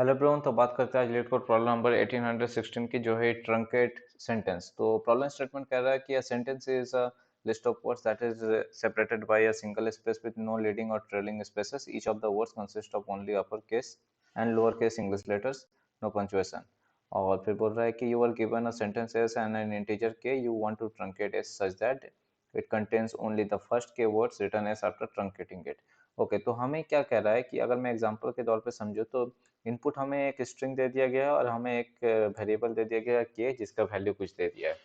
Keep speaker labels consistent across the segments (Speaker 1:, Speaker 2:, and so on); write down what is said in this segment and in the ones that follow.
Speaker 1: Hello brown, तो बात करते हैं आज लीड कोड प्रॉब्लम नंबर 1816 की, जो है ट्रंकेट सेंटेंस। तो प्रॉब्लम स्टेटमेंट कह रहा है कि a sentence is a list of words that is separated by a single space with no leading or trailing spaces. Each of the words consist of only upper case and lower case English letters, no punctuation. और फिर बोल रहा है कि you are given a sentence S and an integer K, you want to truncate S such that it contains only the first K words return S after truncating it. Okay, तो हमें क्या कह रहा है कि अगर मैं एग्जांपल के तौर पे समझूं तो इनपुट हमें एक स्ट्रिंग दे दिया गया है और हमें एक वेरिएबल दे दिया गया है के, जिसका वैल्यू कुछ दे दिया है।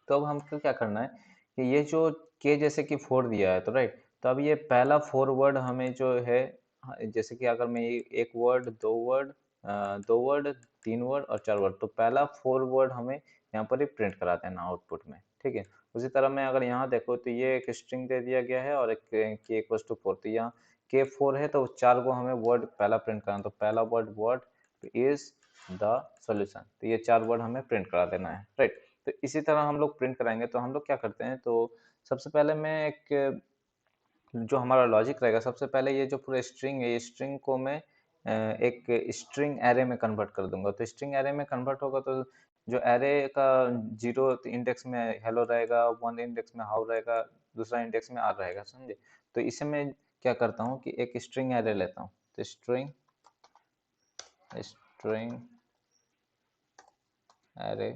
Speaker 1: तो अब हमको क्या करना है कि ये जो के जैसे कि 4 दिया है, तो राइट, तो अब ये पहला 4 वर्ड हमें जो है, जैसे कि अगर मैं एक वर्ड, दो वर्ड, तीन वर्ड और चार वर्ड, तो पहला 4 वर्ड हमें यहाँ पर ही प्रिंट करा देना आउटपुट में। ठीक है, उसी तरह मैं अगर यहाँ देखो तो ये एक स्ट्रिंग दे दिया गया है और एक के इक्वल्स टू 4, तो यहाँ के 4 है तो चार को हमें वर्ड पहला प्रिंट कराना, तो पहला word word is the solution, तो ये चार वर्ड हमें प्रिंट करा देना है, राइट। तो इसी तरह हम लोग प्रिंट कराएंगे, तो हम लोग क्या करते हैं, तो सबसे पहले मैं एक जो हमारा लॉजिक रहेगा, सबसे पहले ये जो पूरा स्ट्रिंग है, ये स्ट्रिंग को मैं एक स्ट्रिंग एरे में कन्वर्ट कर दूंगा। तो स्ट्रिंग एरे में कन्वर्ट होगा तो जो एरे का 0 इंडेक्स में हेलो रहेगा, 1 इंडेक्स में हाउ रहेगा, दूसरा इंडेक्स में आर रहेगा, समझे। तो इसे मैं क्या करता हूँ कि एक स्ट्रिंग एरे लेता हूँ, तो string string array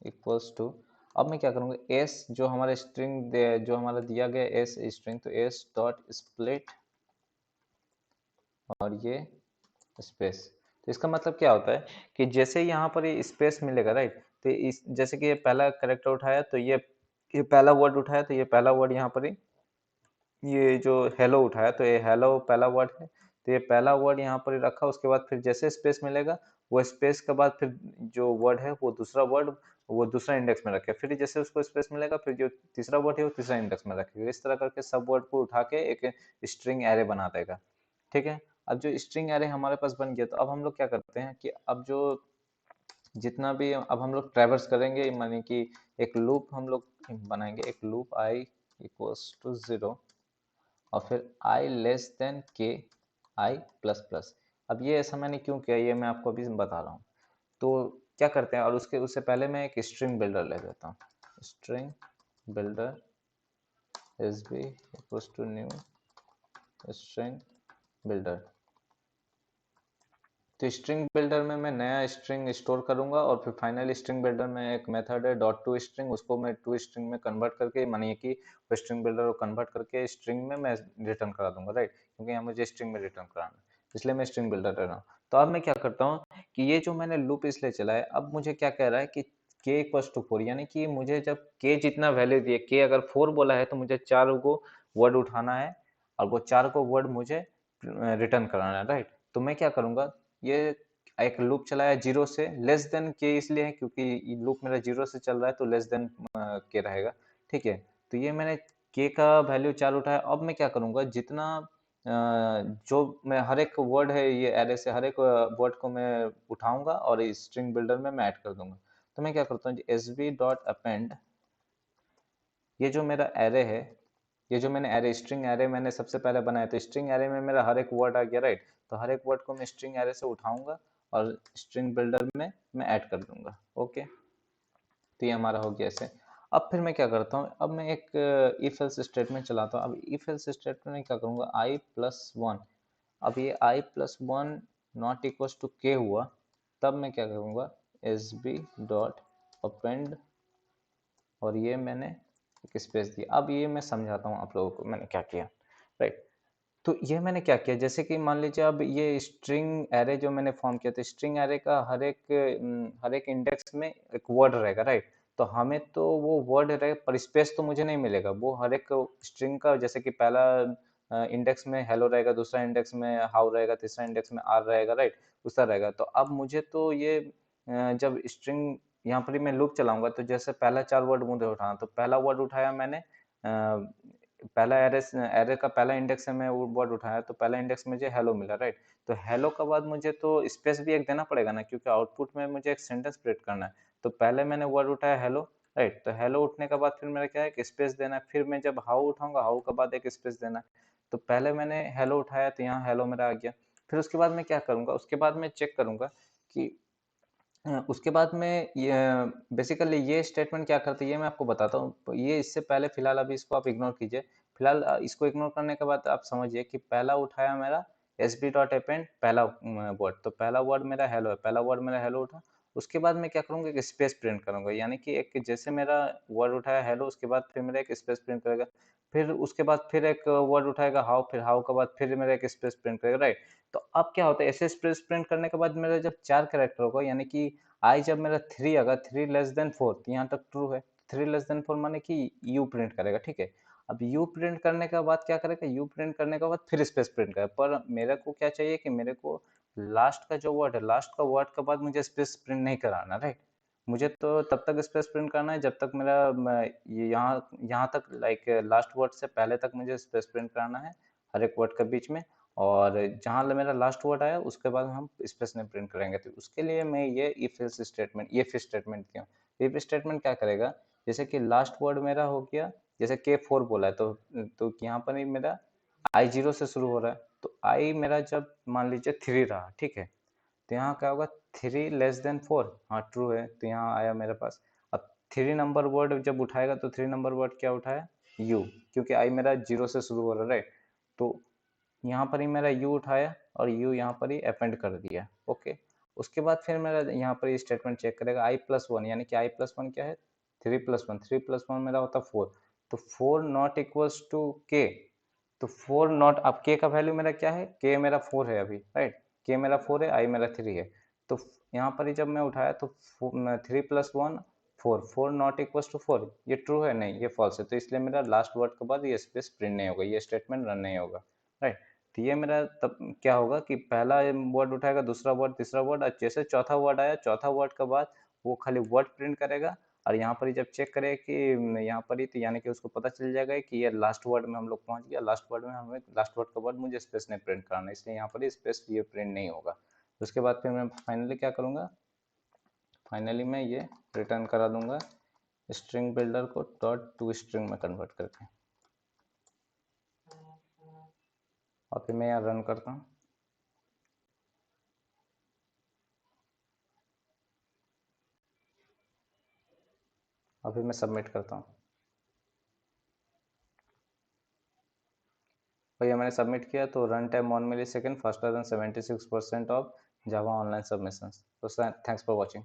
Speaker 1: equals to, अब मैं क्या करूँगा, एस जो हमारा स्ट्रिंग जो हमारा दिया गया एस स्ट्रिंग, तो एस डॉट स्प्लिट और ये स्पेस। तो इसका मतलब क्या होता है कि जैसे यहाँ पर ये स्पेस मिलेगा, राइट, तो इस जैसे कि ये पहला करेक्टर उठाया तो ये पहला वर्ड उठाया, तो ये पहला वर्ड यहाँ पर ही, ये जो हेलो उठाया तो ये हेलो पहला वर्ड है, तो ये पहला वर्ड यहाँ पर ही रखा। उसके बाद फिर जैसे स्पेस मिलेगा, वो स्पेस के बाद फिर जो वर्ड है वो दूसरा वर्ड वो दूसरा इंडेक्स में रखे, फिर जैसे उसको स्पेस मिलेगा फिर जो तीसरा वर्ड है वो तीसरा इंडेक्स में रखेगा। इस तरह करके सब वर्ड को उठा के एक स्ट्रिंग एरे बना देगा। ठीक है, अब जो स्ट्रिंग एरे हमारे पास बन गया, तो अब हम लोग क्या करते हैं कि अब जो जितना भी अब हम लोग ट्रैवर्स करेंगे, माने कि एक लूप हम लोग बनाएंगे, एक लूप आई इक्वल्स टू 0 और फिर आई लेस देन के आई प्लस प्लस। अब ये ऐसा मैंने क्यों किया, ये मैं आपको अभी बता रहा हूँ। तो क्या करते हैं, और उससे पहले मैं एक स्ट्रिंग बिल्डर ले लेता हूँ। String builder S B equals to new string builder. तो स्ट्रिंग बिल्डर में मैं नया स्ट्रिंग स्टोर करूंगा और फिर फाइनल स्ट्रिंग बिल्डर में एक मेथड है डॉट टू स्ट्रिंग, उसको मैं टू स्ट्रिंग में कन्वर्ट करके, मानिए कि स्ट्रिंग बिल्डर को कन्वर्ट करके स्ट्रिंग में मैं रिटर्न करा दूंगा, राइट, क्योंकि यहाँ मुझे स्ट्रिंग में रिटर्न कराना है, इसलिए मैं स्ट्रिंग बिल्डर ले रहा हूँ। तो अब मैं क्या करता हूँ कि ये जो मैंने लूप इसलिए चलाया, अब मुझे क्या कह रहा है कि के इक्वल्स टू 4, यानी कि मुझे जब के जितना वैल्यू दिए, के अगर 4 बोला है तो मुझे चार को वर्ड उठाना है और वो चार को वर्ड मुझे रिटर्न कराना है, राइट। तो मैं क्या करूंगा, ये एक लूप चलाया जीरो से, लेस देन के इसलिए है क्योंकि लूप मेरा जीरो से चल रहा है, तो लेस देन के रहेगा। ठीक है, तो ये मैंने के का वैल्यू चार उठाया। अब मैं क्या करूंगा, जितना जो मैं हर एक वर्ड है ये एरे से, हर एक वर्ड को मैं उठाऊंगा और स्ट्रिंग बिल्डर में मैं ऐड कर दूंगा। तो मैं क्या करता हूँ, एस बी डॉट अपेंड, ये जो मेरा एरे है, ये जो मैंने एरे स्ट्रिंग एरे मैंने सबसे पहले बनाया, तो स्ट्रिंग एरे में मेरा हर एक वर्ड आ गया, राइट। तो हर एक वर्ड को मैं स्ट्रिंग एरे से उठाऊंगा और स्ट्रिंग बिल्डर में मैं ऐड कर दूंगा। ओके, तो ये हमारा हो गया ऐसे। अब फिर मैं क्या करता हूँ, अब मैं एक इफ एल्स स्टेटमेंट चलाता हूँ। अब इफ एल्स स्टेटमेंट में क्या करूँगा, आई प्लस वन, अब ये I plus one not equal to K हुआ, तब मैं क्या करूँगा, एस बी डॉट अपेंड और ये मैंने एक स्पेस दिया। अब ये मैं समझाता हूँ आप लोगों को मैंने क्या किया, राइट। तो ये मैंने क्या किया, जैसे कि मान लीजिए अब ये स्ट्रिंग एरे जो मैंने फॉर्म किया था, स्ट्रिंग एरे का हर एक इंडेक्स में एक वर्ड रहेगा, राइट। तो हमें तो वो वर्ड रहेगा पर स्पेस तो मुझे नहीं मिलेगा, वो हर एक स्ट्रिंग का, जैसे कि पहला इंडेक्स में हेलो रहेगा, दूसरा इंडेक्स में हाउ रहेगा, तीसरा इंडेक्स में आर रहेगा, राइट, उस तरह रहेगा। तो अब मुझे तो ये जब स्ट्रिंग यहाँ पर ही मैं लूप चलाऊंगा, तो जैसे पहला चार वर्ड मुझे उठाना, तो पहला वर्ड उठाया मैंने, पहला एरे एरे का पहला इंडेक्स है, मैं वो वर्ड उठाया तो पहला इंडेक्स मुझे हेलो मिला, राइट। तो हेलो के बाद मुझे तो स्पेस भी एक देना पड़ेगा ना, क्योंकि आउटपुट में मुझे एक सेंटेंस क्रिएट करना है। तो पहले मैंने वर्ड उठाया हेलो, राइट, तो हेलो उठने के बाद फिर मेरा क्या है कि स्पेस देना है, फिर मैं जब हाउ उठाऊंगा हाउ के बाद एक स्पेस देना है। तो पहले मैंने हेलो उठाया तो यहाँ हेलो मेरा आ गया, फिर उसके बाद मैं क्या करूँगा, उसके बाद मैं चेक करूँगा कि उसके बाद में ये बेसिकली ये स्टेटमेंट क्या करती है ये मैं आपको बताता हूँ। ये इससे पहले फिलहाल अभी इसको आप इग्नोर कीजिए। फिलहाल इसको इग्नोर करने के बाद आप समझिए कि पहला उठाया मेरा sb.append पहला वर्ड, तो पहला वर्ड मेरा हेलो है, पहला वर्ड मेरा हेलो उठा। उसके बाद मैं क्या करूँगा, एक स्पेस प्रिंट करूँगा, यानी कि एक जैसे मेरा वर्ड उठाया हेलो, उसके बाद फिर मेरा एक स्पेस प्रिंट करेगा। फिर उसके बाद फिर एक वर्ड उठाएगा हाउ, फिर हाउ के बाद फिर मेरा एक स्पेस प्रिंट करेगा, राइट? तो अब क्या होता है, ऐसे स्पेस प्रिंट करने के बाद मेरा जब 4 कैरेक्टर होगा, यानी कि आई जब मेरा 3 आएगा, 3 लेस देन 4, तो यहाँ तक ट्रू है। 3 लेस देन 4 माने कि यू प्रिंट करेगा, ठीक है। अब यू प्रिंट करने के बाद क्या करेगा, यू प्रिंट करने के बाद फिर स्पेस प्रिंट करेगा, पर मेरे को क्या चाहिए कि मेरे को लास्ट का जो वर्ड है, लास्ट का वर्ड के बाद मुझे स्पेस प्रिंट नहीं कराना, राइट? मुझे तो तब तक स्पेस प्रिंट करना है जब तक मेरा ये यहाँ यहाँ तक लाइक लास्ट वर्ड से पहले तक मुझे स्पेस प्रिंट कराना है, हर एक वर्ड के बीच में। और जहाँ मेरा लास्ट वर्ड आया उसके बाद हम स्पेस में प्रिंट करेंगे, तो उसके लिए मैं ये इफ एल्स स्टेटमेंट, ये इफ स्टेटमेंट दिया। इफ स्टेटमेंट क्या करेगा, जैसे कि लास्ट वर्ड मेरा हो गया, जैसे के 4 बोला है, तो यहाँ पर ही मेरा आई 0 से शुरू हो रहा है, तो आई मेरा जब मान लीजिए 3 रहा, ठीक है, तो यहाँ क्या होगा, 3 लेस देन 4, हाँ ट्रू है, तो यहाँ आया मेरे पास। अब 3 नंबर वर्ड जब उठाएगा तो 3 नंबर वर्ड क्या उठाया, यू, क्योंकि आई मेरा 0 से शुरू हो रहा है, राइट? तो यहाँ पर ही मेरा यू उठाया और यू यहाँ पर ही अपेंड कर दिया, ओके। उसके बाद फिर मेरा यहाँ पर स्टेटमेंट चेक करेगा आई प्लस वन, यानी कि आई प्लस वन क्या है, 3+1, 3+1 मेरा होता 4, तो 4 नॉट इक्वल्स टू के, तो 4 नॉट, अब के का वैल्यू मेरा क्या है, के मेरा 4 है अभी, राइट? के मेरा 4 है, आई मेरा 3 है, तो यहाँ पर ही जब मैं उठाया तो 3+1 4, 4 नॉट इक्वल्स टू 4, ये ट्रू है, नहीं ये फॉल्स है, तो इसलिए मेरा लास्ट वर्ड के बाद ये स्पेस प्रिंट नहीं होगा, ये स्टेटमेंट रन नहीं होगा, राइट? तो ये मेरा तब क्या होगा कि पहला वर्ड उठाएगा, दूसरा वर्ड, तीसरा वर्ड, और जैसे चौथा वर्ड आया, चौथा वर्ड के बाद वो खाली वर्ड प्रिंट करेगा। और यहाँ पर ही जब चेक करें कि यहाँ पर ही, तो यानी कि उसको पता चल जाएगा कि ये लास्ट वर्ड में हम लोग पहुंच गया, लास्ट वर्ड में हमें, लास्ट वर्ड के बाद मुझे स्पेस नहीं प्रिंट कराना, इसलिए यहाँ पर ही स्पेस ये प्रिंट नहीं होगा। उसके बाद फिर मैं फाइनली क्या करूँगा, फाइनली मैं ये रिटर्न करा दूंगा string builder co dot to string में कन्वर्ट करके, और फिर मैं यहाँ रन करता हूँ। और फिर मैं सबमिट करता हूँ। भैया मैंने सबमिट किया तो run time 1 millisecond, faster than 76% of Java online submissions. तो थैंक्स फॉर वॉचिंग।